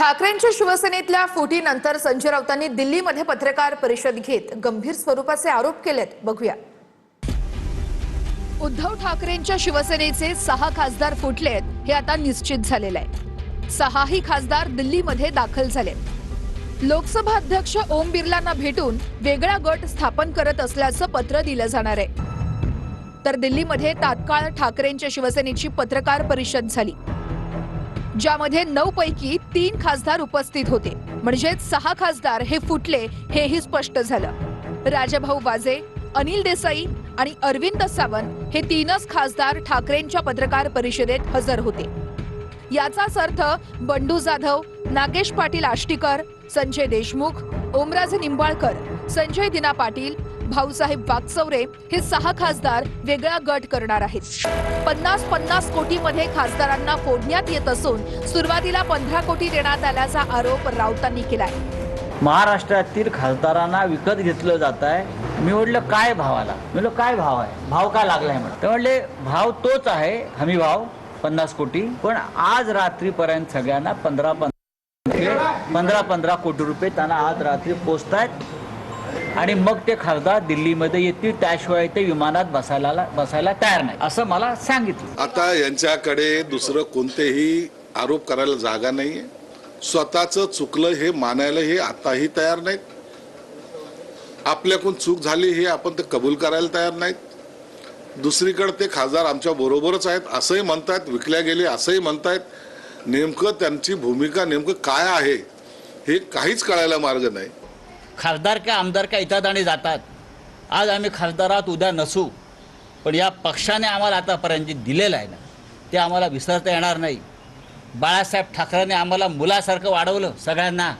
ठाकरेंच्या शिवसेनेतल्या फुटीनंतर संजय राऊतांनी दिल्लीमध्ये पत्रकार परिषद घेत गंभीर स्वरूपाचे आरोप केलेत. बघूया. उद्धव ठाकरेंच्या शिवसेनेचे 6 खासदार फुटलेत हे आता निश्चित झालेलं आहे. 6ही खासदार दिल्लीमध्ये दाखल झालेत. लोकसभा अध्यक्ष ओम बिर्लांना भेटून वेगळा गट स्थापन करत असल्याचं पत्र दिलं जाणार आहे. तर दिल्लीमध्ये तात्काळ ठाकरेंच्या शिवसेनेची पत्रकार परिषद झाली, ज्यामध्ये 9 पैकी 3 खासदार उपस्थित होते. म्हणजेच 6 खासदार हे फुटले हेही स्पष्ट झालं. राजाभाऊ वाजे, अनिल देसाई आणि अरविंद सावंत हे 3च खासदार ठाकरेंच्या पत्रकार परिषदेत हजर होते. याचाच अर्थ बंडू जाधव, नागेश पाटील आष्टीकर, संजय देशमुख, ओमराजे निंबाळकर, संजय दिना पाटील, भाऊसाहेब वागचौरे हे 6 खासदार वेगळा गट करणार आहेत. 50-50 कोटीमध्ये खासदारांना फोडण्यात येत असून सुरुवातीला 15 कोटी देण्यात आल्याचा आरोप राऊतांनी केलाय. महाराष्ट्रातील खासदारांना विकत घेतलं जात आहे. मी म्हटलं काय भावाला? म्हणलं काय भाव आहे? भाव काय लागलाय म्हणलं. ते म्हणले भाव तोच आहे, हमी भाव 50 कोटी. पण आज रात्रीपर्यंत सगळ्यांना 15 कोटी रुपये त्यांना आज रात्री पोचतायत आणि मग ते खासदार दिल्लीमध्ये येतील. त्याशिवाय ते विमानात बसायला तयार नाही असं मला सांगितलं. आता यांच्याकडे दुसरं कोणतेही आरोप करायला जागा नाहीये. स्वतःचं चुकलं हे मानायला हे आताही तयार नाहीत. आपल्याकडून चूक झाली हे आपण ते कबूल करायला तयार नाहीत. दुसरीकडे ते खासदार आमच्या बरोबरच आहेत असंही म्हणतायत, विकल्या गेले असंही म्हणतायत. नेमकं त्यांची भूमिका नेमकं काय आहे हे काहीच कळायला मार्ग नाही. खासदार का आमदार का येतात आणि जातात. आज आम्ही खासदारात उद्या नसू, पण या पक्षाने आम्हाला आतापर्यंत जे दिलेलं आहे ना ते आम्हाला विसरता येणार नाही. बाळासाहेब ठाकरेंनी आम्हाला मुलासारखं वाढवलं सगळ्यांना.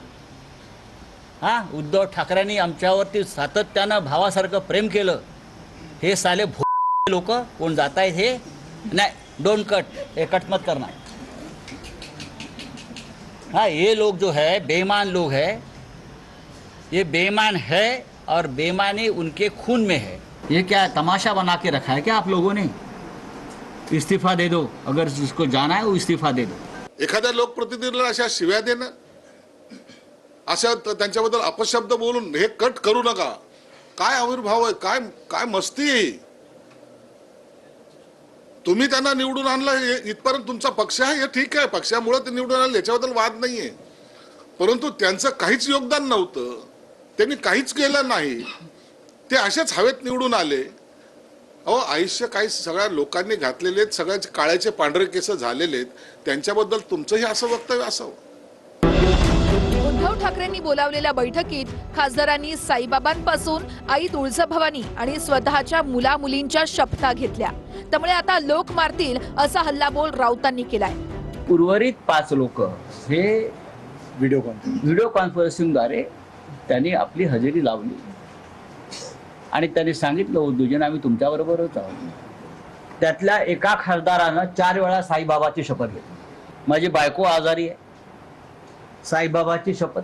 उद्धव ठाकरेंनी आमच्यावरती सातत्यानं भावासारखं प्रेम केलं. हे साले लोक कोण जात आहेत हे नाही. डोंट कट, हे कट मत करना. ये लोग जो है बेईमान लोग है, ये बेईमान है और बेईमानी उनके खून में है. ये क्या तमाशा बना के रखा है क्या आप लोगों ने? इस्तीफा दे दो, अगर जिसको जाना है वो इस्तीफा दे दो. एखाद्या लोकप्रतिनिधीला अशा शिव्या देणं, अशा त्यांच्याबद्दल अपशब्द बोलून हे कट करू नका. काय आविर्भाव आहे, काय काय मस्ती आहे. तुम्ही त्यांना निवडून आणलं इथपर्यंत तुमचा पक्ष आहे, हे ठीक आहे. पक्षामुळे ते निवडून आणलं याच्याबद्दल वाद नाहीये. परंतु त्यांचं काहीच योगदान नव्हतं, त्यांनी काहीच केलं नाही. ते असेच हवेत निवडून आले. अहो, आयुष्य काही सगळ्या लोकांनी घातलेले आहेत, सगळ्याचे काळ्याचे पांढरे केस झालेले आहेत. त्यांच्याबद्दल तुमचंही असं वक्तव्य असावं. उद्धव ठाकरेंनी बोलावलेल्या बैठकीत खासदारांनी साईबाबांपासून आई तुळजाभवानी आणि स्वतःच्या मुला-मुलींच्या शपथा घेतल्या. त्यामुळे आता लोक मारतील असा हल्लाबोल राऊतांनी केलाय. उर्वरित 5 लोक हे व्हिडिओ कॉन्फरन्सिंगद्वारे त्यांनी आपली हजेरी लावली आणि त्यांनी सांगितलं उद्योजन आम्ही तुमच्याबरोबरच आहोत. त्यातल्या एका खासदारानं 4 वेळा साईबाबाची शपथ घेतली. माझी बायको आजारी आहे, साईबाबाची शपथ.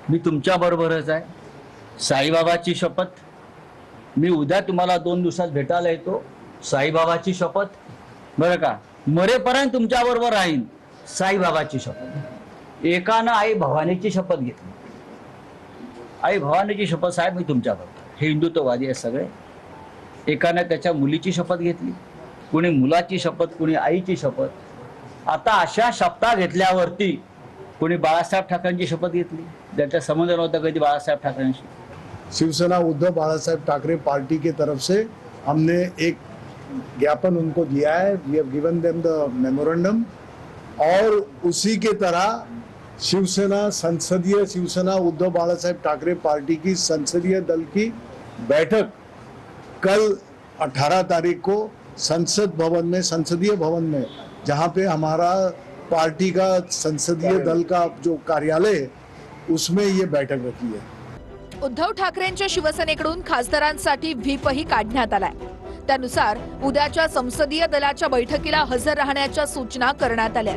मी तुमच्याबरोबरच आहे, साईबाबाची शपथ. मी उद्या तुम्हाला 2 दिवसात भेटायला येतो, साईबाबाची शपथ. बरं का, मरेपर्यंत तुमच्याबरोबर राहीन, साईबाबाची शपथ. एकानं आई भवानीची शपथ घेतली. आई भवानीची शपथ, साहेब मी तुमच्याबरोबर. हे हिंदुत्ववादी आहे सगळे. एकानं त्याच्या मुलीची शपथ घेतली, कुणी मुलाची शपथ, कुणी आईची शपथ. आता अशा शपथा घेतल्यावरती कोणी बाळासाहेब ठाकरेंची शपथ घेतली, ज्याचा संबंध नव्हता कधी बाळासाहेब ठाकरेंशी. शिवसेना उद्धव बाळासाहेब ठाकरे पार्टी की तरफ से हमने एक ज्ञापन उनको दिया है. We have given them the memorandum. और उसी के तरह शिवसेना उद्धव बाळासाहेब ठाकरे पार्टी की संसदीय दल की बैठक कल 18 तारीख को संसदीय भवन में जहां पे हमारा पार्टी का संसदीय दल का जो कार्यालय है उसमें ये बैठक रखी है. उद्धव ठाकरेंच्या शिवसेनेकडून खासदारांसाठी व्हीपही काढण्यात आलाय. त्यानुसार उद्याच्या संसदीय दलाच्या बैठकीला हजर राहण्याच्या सूचना करण्यात आल्या.